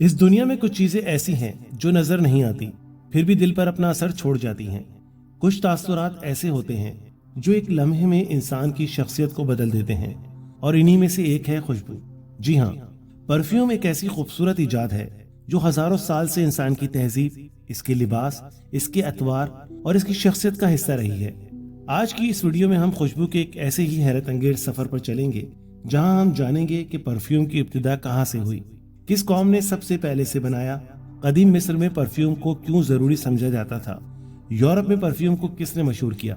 اس दुनिया में कुछ चीजें ऐसी हैं जो नजर नहीं आती फिर भी दिल पर अपना असर छोड़ जाती हैं। कुछ तासुरात ऐसे होते हैं जो एक लम्हे में इंसान की शख्सियत को बदल देते हैं और इन्हीं में से एक है खुशबू। जी हाँ, परफ्यूम एक ऐसी खूबसूरत इजाद है जो हजारों साल से इंसान की तहजीब, इसके लिबास, इसके अतवार और इसकी शख्सियत का हिस्सा रही है। आज की इस वीडियो में हम खुशबू के एक ऐसे ही हैरत अंगेज सफर पर चलेंगे जहां हम जानेंगे कि परफ्यूम की इब्तिदा कहां से हुई, किस कौम ने सबसे पहले से बनाया, कदीम मिस्र में परफ्यूम को क्यों जरूरी समझा जाता था, यूरोप में परफ्यूम को किसने मशहूर किया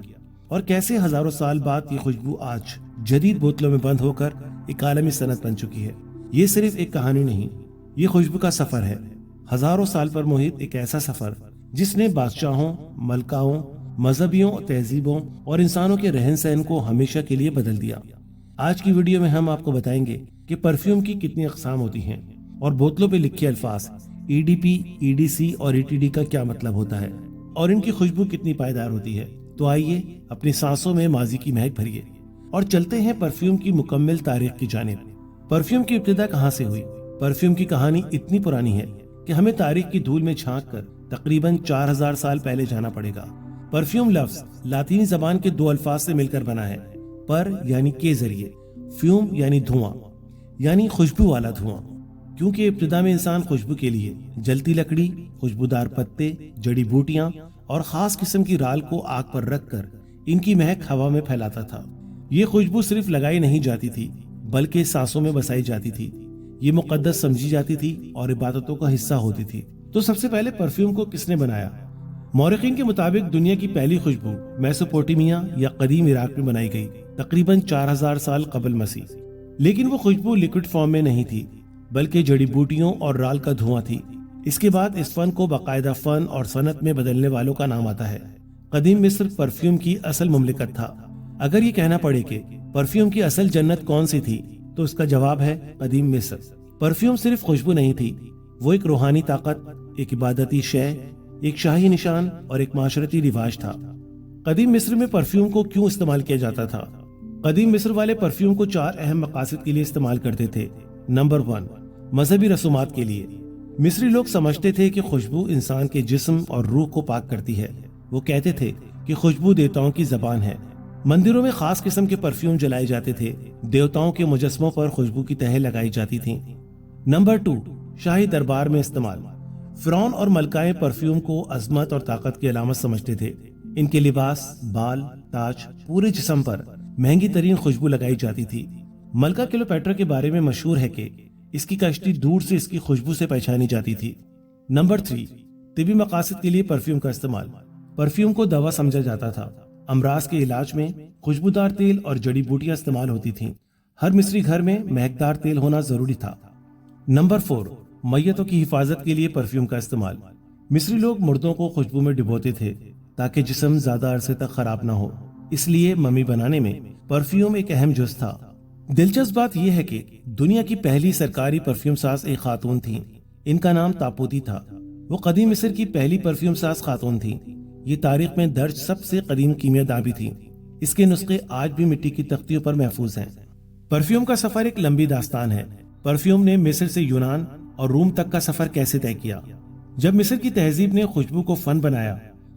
और कैसे हजारों साल बाद ये खुशबू आज जदीद बोतलों में बंद होकर एक आलमी सनत बन चुकी है। ये सिर्फ एक कहानी नहीं, ये खुशबू का सफर है, हजारों साल पर मुहित एक ऐसा सफर जिसने बादशाहों, मलकाओं, मजहबियों, तहजीबों और इंसानों के रहन सहन को हमेशा के लिए बदल दिया। आज की वीडियो में हम आपको बताएंगे कि परफ्यूम की कितनी अकसाम होती हैं और बोतलों पे लिखे अल्फाज EDP, EDC और ETD का क्या मतलब होता है और इनकी खुशबू कितनी पायदार होती है। तो आइए अपनी सांसों में माजी की महक भरिए और चलते हैं परफ्यूम की मुकम्मल तारीख की जानिब। परफ्यूम की इब्तिदा कहाँ से हुई? परफ्यूम की कहानी इतनी पुरानी है कि हमें तारीख की धूल में झांक कर तकरीबन 4000 साल पहले जाना पड़ेगा। परफ्यूम लफ्ज लातीनी जबान के दो अल्फाज से मिलकर बना है, पर यानी के जरिए, फ्यूम यानी धुआं, यानी खुशबू वाला धुआं। क्योंकि इब्तिदा में इंसान खुशबू के लिए जलती लकड़ी, खुशबूदार पत्ते, जड़ी बूटियां और खास किस्म की राल को आग पर रखकर इनकी महक हवा में फैलाता था। ये खुशबू सिर्फ लगाई नहीं जाती थी बल्कि सांसों में बसाई जाती थी। ये मुकद्दस समझी जाती थी और इबादतों का हिस्सा होती थी। तो सबसे पहले परफ्यूम को किसने बनाया? मौरखीन के मुताबिक दुनिया की पहली खुशबू मेसोपोटामिया या कदीम इराक में बनाई गई, तकरीबन 4000 साल कबल मसीह। लेकिन वो खुशबू लिक्विड फॉर्म में नहीं थी बल्कि जड़ी बूटियों और राल का धुआं थी। इसके बाद इस फन को बाकायदा फन और सनत में बदलने वालों का नाम आता है। कदीम मिस्र परफ्यूम की असल मुमलिकत था। अगर ये कहना पड़े कि परफ्यूम की असल जन्नत कौन सी थी तो इसका जवाब है कदीम मिस्र। परफ्यूम सिर्फ खुशबू नहीं थी, वो एक रूहानी ताकत, एक इबादती शय, एक शाही निशान और एक माशरती रिवाज था। कदीम मिस्र में परफ्यूम को क्यों इस्तेमाल किया जाता था? कदीम मिस्र वाले परफ्यूम को 4 अहम मकासद के लिए इस्तेमाल करते थे। नंबर 1, मजहबी रसूमात के लिए। मिस्री लोग समझते थे कि खुशबू इंसान के जिस्म और रूह को पाक करती है। वो कहते थे कि खुशबू देवताओं की जबान है। मंदिरों में खास किस्म के परफ्यूम जलाए जाते थे। देवताओं के मुजस्समों पर खुशबू की तह लगाई जाती थी। नंबर 2, शाही दरबार में इस्तेमाल। फिरौन और मलकाएं परफ्यूम को अजमत और ताकत की अलामत समझते थे। इनके लिबास, बाल, ताज, पूरे जिस्म पर महंगी तरीन खुशबू लगाई जाती थी। मलका क्लियोपेट्रा के बारे में मशहूर है कि इसकी कश्ती दूर से इसकी खुशबू से पहचानी जाती थी। नंबर 3, तिबी मकासद के लिए परफ्यूम का इस्तेमाल। परफ्यूम को दवा समझा जाता था। अमराज के इलाज में खुशबूदार तेल और जड़ी बूटियां इस्तेमाल होती थीं। हर मिस्री घर में महकदार तेल होना जरूरी था। नंबर 4, मैयतों की हिफाजत के लिए परफ्यूम का इस्तेमाल। मिस्री लोग मुर्दों को खुशबू में डुबोते थे ताकि जिस्म ज्यादा अरसे तक खराब ना हो। इसलिए मम्मी बनाने में परफ्यूम एक अहम जुज़ था। दिलचस्प बात यह है कि दुनिया की पहली सरकारी परफ्यूम साज एक खातून थी। इनका नाम तापूती था। वो कदीम मिस्र की पहली परफ्यूम साज खातून थी। ये तारीख में दर्ज सबसे कदीम कीमियादाबी थी। इसके नुस्खे आज भी मिट्टी की तख्तियों पर महफूज हैं। परफ्यूम का सफर एक लंबी दास्तान है। परफ्यूम ने मिस्र से यूनान और रोम तक का सफर कैसे तय किया? जब मिस्र की तहजीब ने खुशबू को फन बनाया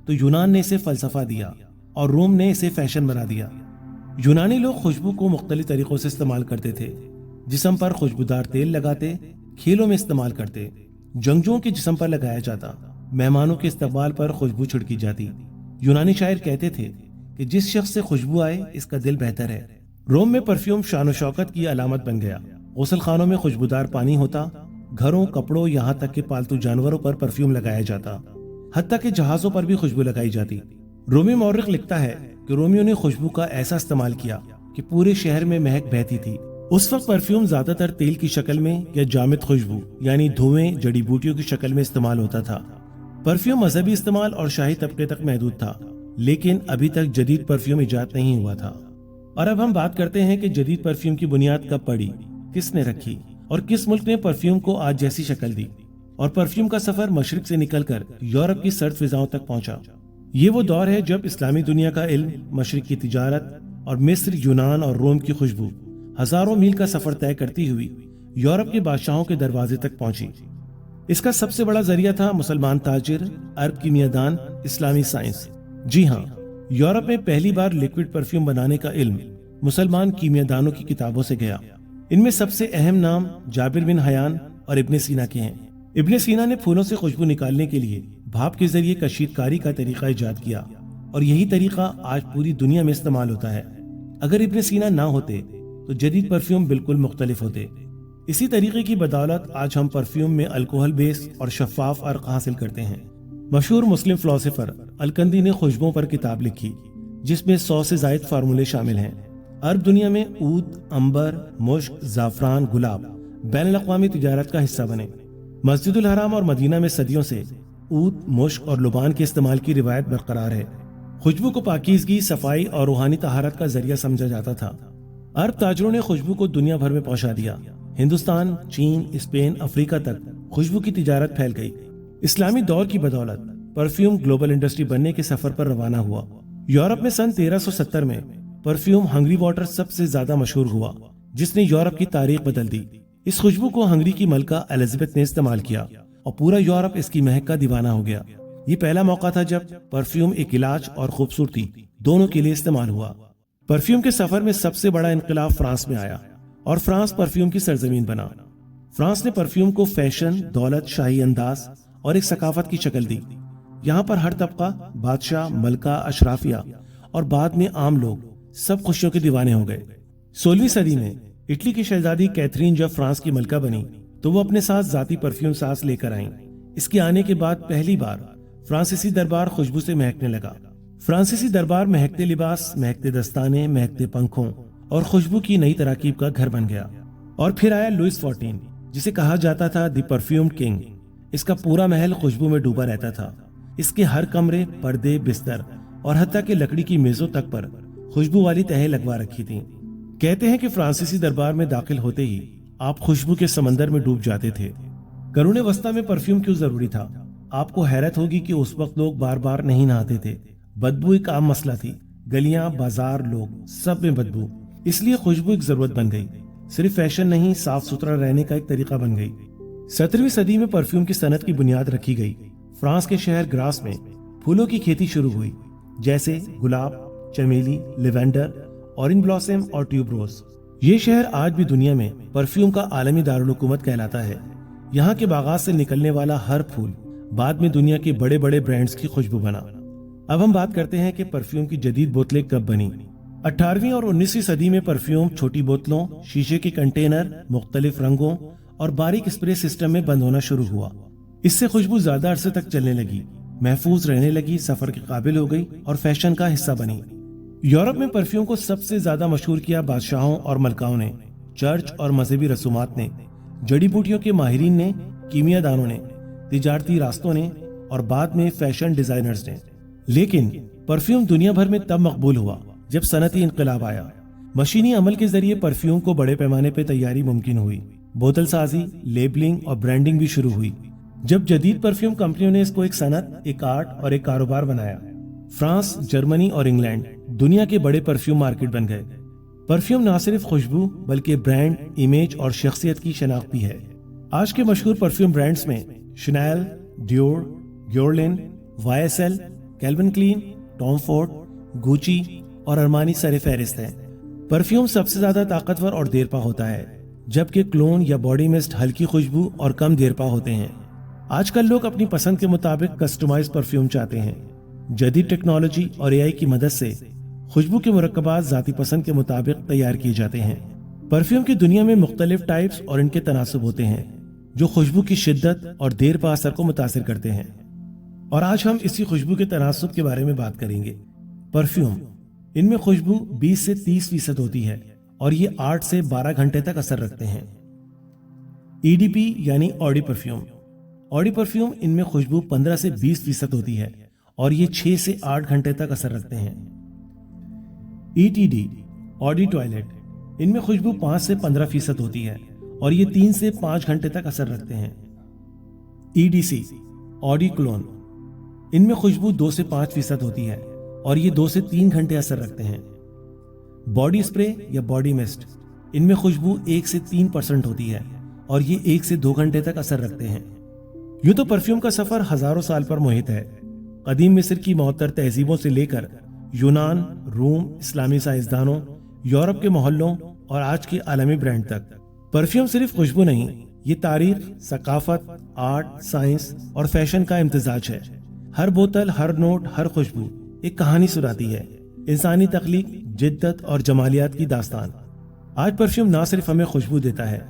तो यूनान ने इसे फलसफा दिया और रोम ने इसे फैशन बना दिया। यूनानी लोग खुशबू को मुख्तलिफ तरीकों से इस्तेमाल करते थे। जिस्म पर खुशबूदार तेल लगाते, खेलों में इस्तेमाल करते, जंगजुओं के जिस्म पर लगाया जाता, मेहमानों के इस्तकबाल पर खुशबू छिड़की जाती। यूनानी शायर कहते थे कि जिस शख्स से खुशबू आए इसका दिल बेहतर है। रोम में परफ्यूम शान शौकत की अलामत बन गया। गुसल खानों में खुशबूदार पानी होता, घरों, कपड़ों, यहाँ तक के पालतू जानवरों पर परफ्यूम लगाया जाता, हत्ता के जहाजों पर भी खुशबू लगाई जाती। रोमी मौर्रिख लिखता है कि रोमियों ने खुशबू का ऐसा इस्तेमाल किया कि पूरे शहर में महक बहती थी। उस वक्त परफ्यूम ज्यादातर तेल की शक्ल में या जामिद खुशबू यानी धुएं, जड़ी बूटियों की शक्ल में इस्तेमाल होता था। परफ्यूम मजहबी इस्तेमाल और शाही तबके तक महदूद था, लेकिन अभी तक जदीद परफ्यूम इजाद नहीं हुआ था। और अब हम बात करते हैं कि जदीद परफ्यूम की बुनियाद कब पड़ी, किसने रखी और किस मुल्क ने परफ्यूम को आज जैसी शक्ल दी। और परफ्यूम का सफर मशरिक से निकलकर यूरोप की सर्द फिजाओं तक पहुंचा। ये वो दौर है जब इस्लामी दुनिया का इल्म, मशरिक की तिजारत और मिस्र, यूनान और रोम की खुशबू हजारों मील का सफर तय करती हुई यूरोप के बादशाहों के दरवाजे तक पहुंची। इसका सबसे बड़ा जरिया था मुसलमान ताजिर, अरब कीमियादान, इस्लामी साइंस। जी हाँ, यूरोप में पहली बार लिक्विड परफ्यूम बनाने का इल्म मुसलमान कीमियादानों की किताबों से गया। इनमें सबसे अहम नाम जाबिर बिन हयान और इब्ने सीना के हैं। इब्ने सीना ने फूलों से खुशबू निकालने के लिए भाप के जरिए कशीदकारी का तरीका इजाद किया और यही तरीका आज पूरी दुनिया में इस्तेमाल होता है। अगर इब्ने सीना ना होते तो जदीद परफ्यूम बिल्कुल मुख्तलिफ होते। इसी तरीके की बदौलत आज हम परफ्यूम में अल्कोहल बेस और शफाफ अर्क हासिल करते हैं। मशहूर मुस्लिम फिलोसोफर अलकंदी ने खुशबुओं पर किताब लिखी जिसमें 100 से जायद फार्मूले शामिल हैं। अरब दुनिया में ऊद, अंबर, मुश्क, जाफरान, गुलाब बैनुल अक़वामी तिजारत का हिस्सा बने। मस्जिदुल हराम और मदीना में सदियों से ऊद, मुश्क और लुबान के इस्तेमाल की रिवायत बरकरार है। खुशबू को पाकीज़गी, सफाई और रूहानी तहारत का जरिया समझा जाता था। अरब ताजरों ने खुशबू को दुनिया भर में पहुंचा दिया। हिंदुस्तान, चीन, स्पेन, अफ्रीका तक खुशबू की तिजारत फैल गई। इस्लामी दौर की बदौलत परफ्यूम ग्लोबल इंडस्ट्री बनने के सफर पर रवाना हुआ। यूरोप में सन 1370 में परफ्यूम हंगरी वाटर सबसे ज्यादा मशहूर हुआ, जिसने यूरोप की तारीख बदल दी। इस खुशबू को हंगरी की मलका एलिजाबेथ ने इस्तेमाल किया और पूरा यूरोप इसकी महक का दीवाना हो गया। ये पहला मौका था जब परफ्यूम एक इलाज और खूबसूरती दोनों के लिए इस्तेमाल हुआ। परफ्यूम के सफर में सबसे बड़ा इनकलाब फ्रांस में आया और फ्रांस परफ्यूम की सरजमीन बना। फ्रांस ने परफ्यूम को फैशन, दौलत, शाही अंदाज और एक सकाफत की शक्ल दी। यहाँ पर हर तबका, बादशाह, मलका, अशराफिया और बाद में आम लोग सब खुशियों के दीवाने हो गए। 16वीं सदी में इटली की शहजादी कैथरीन जब फ्रांस की मलका बनी तो वो अपने साथ जाती परफ्यूम सास लेकर आईं। इसके आने के बाद पहली बार फ्रांसीसी दरबार खुशबू से महकने लगा। फ्रांसीसी दरबार महकते लिबास, महकते दस्ताने, महकते पंखों और खुशबू की नई तरकीब का घर बन गया। और फिर आया लुइस XIV, जिसे कहा जाता था द परफ्यूम किंग। इसका पूरा महल खुशबू में डूबा रहता था। इसके हर कमरे, पर्दे, बिस्तर और हत्ता के लकड़ी की मेजों तक पर खुशबू वाली तहें लगवा रखी थी। कहते हैं कि फ्रांसीसी दरबार में दाखिल होते ही आप खुशबू के समंदर में डूब जाते थे। करुणे वस्ता में परफ्यूम क्यों जरूरी था? आपको हैरत होगी कि उस वक्त लोग बार बार नहीं नहाते थे। बदबू एक आम मसला थी। गलियां, बाजार, लोग सब में बदबू। इसलिए खुशबू एक जरूरत बन गई। सिर्फ फैशन नहीं, साफ सुथरा रहने का एक तरीका बन गई। 17वीं सदी में परफ्यूम की सनत की बुनियाद रखी गई। फ्रांस के शहर ग्रास में फूलों की खेती शुरू हुई, जैसे गुलाब, चमेली, लिवेंडर, ऑरेंज ब्लॉसम और ट्यूबरोज। ये शहर आज भी दुनिया में परफ्यूम का आलमी दारुल हुकूमत कहलाता है। यहाँ के बागात से निकलने वाला हर फूल बाद में दुनिया के बड़े बड़े ब्रांड्स की खुशबू बना। अब हम बात करते हैं कि परफ्यूम की जदीद बोतलें कब बनी। 18वीं और 19वीं सदी में परफ्यूम छोटी बोतलों, शीशे के कंटेनर, मुख्तलिफ रंगों और बारीक स्प्रे सिस्टम में बंद होना शुरू हुआ। इससे खुशबू ज्यादा अरसे तक चलने लगी, महफूज रहने लगी, सफर के काबिल हो गई और फैशन का हिस्सा बनी। यूरोप में परफ्यूम को सबसे ज्यादा मशहूर किया बादशाहों और मलकाओं ने, चर्च और मजहबी रसूमात ने, जड़ी बूटियों के माहिरीन ने, कीमियादानों ने, तिजारती रास्तों ने और बाद में फैशन डिजाइनर्स ने। लेकिन परफ्यूम दुनिया भर में तब मकबूल हुआ जब सनती इनकलाब आया। मशीनी अमल के जरिए परफ्यूम को बड़े पैमाने पर तैयारी मुमकिन हुई। बोतल साजी, लेबलिंग और ब्रांडिंग भी शुरू हुई। जब जदीद परफ्यूम कंपनियों ने इसको एक सनत, एक आर्ट और एक कारोबार बनाया। फ्रांस, जर्मनी और इंग्लैंड दुनिया के बड़े परफ्यूम मार्केट बन गए। परफ्यूम न सिर्फ खुशबू बल्कि ब्रांड, इमेज और शख्सियत की शनाख्त भी है। आज के मशहूर परफ्यूम ब्रांड्स में Chanel, Dior, Guerlain, YSL, Calvin Klein, Tom Ford, Gucci और अरमानी सरे फहरिस्त हैं। परफ्यूम सबसे ज्यादा ताकतवर और देरपा होता है, जबकि क्लोन या बॉडी मिस्ट हल्की खुशबू और कम देरपा होते हैं। आजकल लोग अपनी पसंद के मुताबिक कस्टमाइज परफ्यूम चाहते हैं। जदीद टेक्नोलॉजी और AI की मदद से खुशबू के मुरक्कबात जाती पसंद के मुताबिक तैयार किए जाते हैं। परफ्यूम की दुनिया में मुख्तलिफ टाइप्स और इनके तनासब होते हैं जो खुशबू की शिद्दत और देर पा असर को मुतासिर करते हैं। और आज हम इसी खुशबू के तनासब के बारे में बात करेंगे। परफ्यूम, इनमें खुशबू 20 से 30% होती है और ये 8 से 12 घंटे तक असर रखते हैं। EDP यानी ऑडी परफ्यूम। ऑडी परफ्यूम इनमें खुशबू 15 से 20% होती है और ये 6 से 8 घंटे तक असर रखते हैं। ETD ऑडी टॉयलेट, इनमें खुशबू 5 से 15% होती है और ये 3 से 5 घंटे तक असर रखते हैं। EDC ऑडी क्लोन, इनमें खुशबू 2 से 5% होती है और ये 2 से 3 घंटे असर रखते हैं। बॉडी स्प्रे या बॉडी मिस्ट, इनमें खुशबू 1 से 3% होती है और ये 1 से 2 घंटे तक असर रखते हैं। यूं तो परफ्यूम का सफर हजारों साल पर मुहित है। कदीम मिस्र की मौतर तहजीबों से लेकर यूनान, रोम, इस्लामी साइंसदानों, यूरोप के मोहल्लों और आज के आलमी ब्रांड तक। परफ्यूम सिर्फ खुशबू नहीं, ये तारीख, सकाफत, आर्ट, साइंस और फैशन का इम्तिजाज है। हर बोतल, हर नोट, हर खुशबू एक कहानी सुनाती है, इंसानी तख्लीक, जिद्दत और जमालियात की दास्तान। आज परफ्यूम ना सिर्फ हमें खुशबू देता है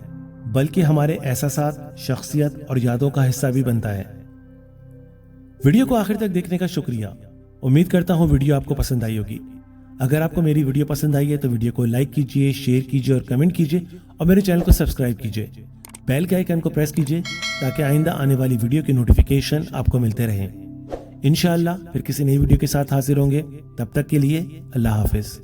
बल्कि हमारे एहसासात, शख्सियत और यादों का हिस्सा भी बनता है। वीडियो को आखिर तक देखने का शुक्रिया। उम्मीद करता हूँ वीडियो आपको पसंद आई होगी। अगर आपको मेरी वीडियो पसंद आई है तो वीडियो को लाइक कीजिए, शेयर कीजिए और कमेंट कीजिए और मेरे चैनल को सब्सक्राइब कीजिए। बेल के आइकन को प्रेस कीजिए ताकि आइंदा आने वाली वीडियो की नोटिफिकेशन आपको मिलते रहें। इंशाअल्लाह फिर किसी नई वीडियो के साथ हाजिर होंगे। तब तक के लिए अल्लाह हाफिज।